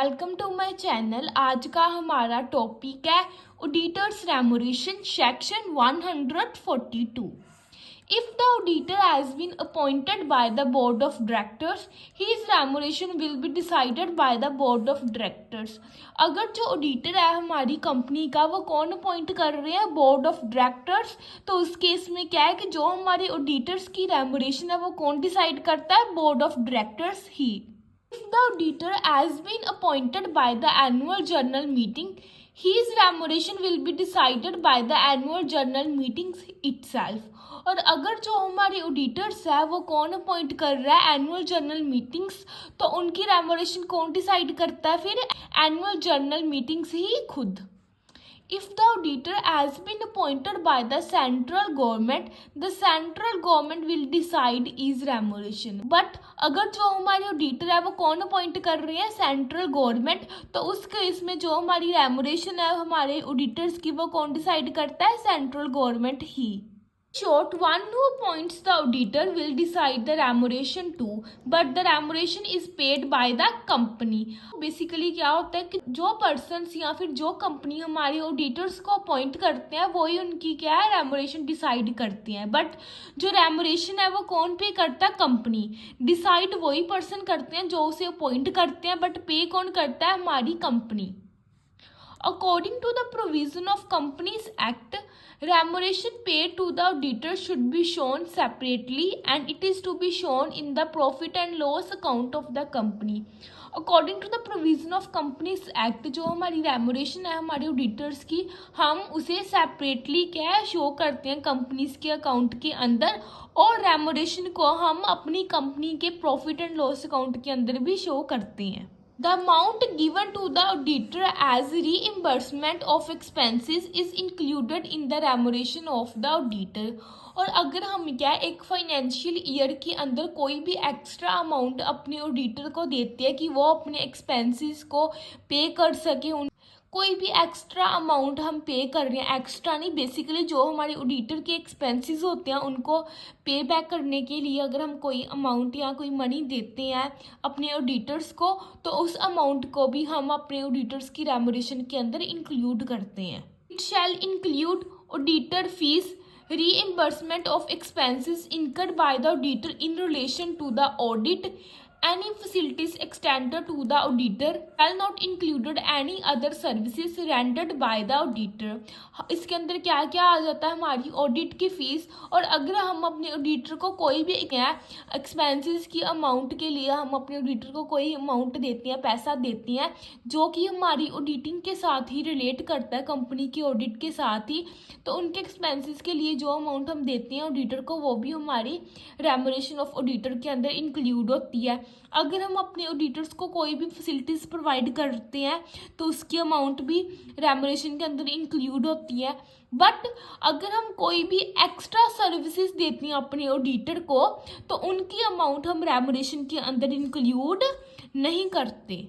Welcome to my channel. आज का हमारा टॉपिक है auditors remuneration section 142। If the auditor has been appointed by the board of directors, his remuneration will be decided by the board of directors. अगर जो auditor है हमारी company का वो कौन अपॉइंट कर रहे हैं, बोर्ड ऑफ डायरेक्टर्स, तो उस केस में क्या है कि जो हमारे ऑडिटर्स की रेमुनरेशन है वो कौन डिसाइड करता है, board of directors he. If the auditor has been appointed by the annual general meeting, his remuneration will be decided by the annual general meetings itself। और अगर जो हमारे ऑडिटर्स है वो कौन अपॉइंट कर रहा है, एनुअल जनरल मीटिंग्स, तो उनकी रेमुनरेशन कौन डिसाइड करता है, फिर एनुअल जनरल मीटिंग्स ही खुद। If the auditor has been appointed by the central government will decide his remuneration। But अगर जो हमारे ऑडिटर है वो कौन अपॉइंट कर रहे हैं, सेंट्रल गवर्नमेंट, तो उस केस में जो हमारी रेमुनरेशन है हमारे ऑडिटर्स की वो कौन डिसाइड करता है, central government he. Short, one who appoints the auditor will decide the remuneration too, but the remuneration is paid by the company। Basically क्या होता है कि जो पर्सन्स या फिर जो कंपनी हमारे ऑडिटर्स को अपॉइंट करते हैं वही उनकी क्या है, रेमुनरेशन डिसाइड करती हैं। बट जो रेमुनरेशन है वो कौन पे करता है, कंपनी। डिसाइड वही पर्सन करते हैं जो उसे अपॉइंट करते हैं, बट पे कौन करता है, हमारी company. According to the provision of Companies Act, remuneration paid to the auditor should be shown separately and it is to be shown in the profit and loss account of the company। According to the provision of Companies Act, जो हमारी remuneration है हमारे auditors की, हम उसे separately क्या है, show करते हैं कंपनीज के अकाउंट के अंदर, और रेमुनरेशन को हम अपनी कंपनी के प्रॉफिट एंड लॉस अकाउंट के अंदर भी शो करते हैं। The amount given to the auditor as reimbursement of expenses is included in the remuneration of the auditor। और अगर हम क्या एक फाइनेंशियल ईयर के अंदर कोई भी एक्स्ट्रा अमाउंट अपने ऑडिटर को देते हैं कि वो अपने एक्सपेंसेस को पे कर सके, कोई भी एक्स्ट्रा अमाउंट हम पे कर रहे हैं, एक्स्ट्रा नहीं, बेसिकली जो हमारे ऑडिटर के एक्सपेंसेस होते हैं उनको पे बैक करने के लिए अगर हम कोई अमाउंट या कोई मनी देते हैं अपने ऑडिटर्स को, तो उस अमाउंट को भी हम अपने ऑडिटर्स की रेमुनरेशन के अंदर इंक्लूड करते हैं। It shall include auditor fees, reimbursement of expenses incurred by the auditor in relation to the audit, any facilities extended to the auditor shall not included any other services rendered by the auditor। इसके अंदर क्या क्या आ जाता है, हमारी audit की fees, और अगर हम अपने ऑडिटर को कोई भी एक्सपेंसेस की अमाउंट के लिए हम अपने ऑडिटर को कोई अमाउंट देते हैं, पैसा देते हैं जो कि हमारी ऑडिटिंग के साथ ही रिलेट करता है, कंपनी की ऑडिट के साथ ही, तो उनके एक्सपेंसेस के लिए जो अमाउंट हम देते हैं ऑडिटर को वो भी हमारी रेमुनरेशन ऑफ ऑडिटर के अंदर इंक्लूड होती है। अगर हम अपने ऑडिटर्स को कोई भी फैसिलिटीज़ प्रोवाइड करते हैं तो उसकी अमाउंट भी रेमुनरेशन के अंदर इंक्लूड होती है। बट अगर हम कोई भी एक्स्ट्रा सर्विसेज देते हैं अपने ऑडिटर को तो उनकी अमाउंट हम रेमुनरेशन के अंदर इंक्लूड नहीं करते।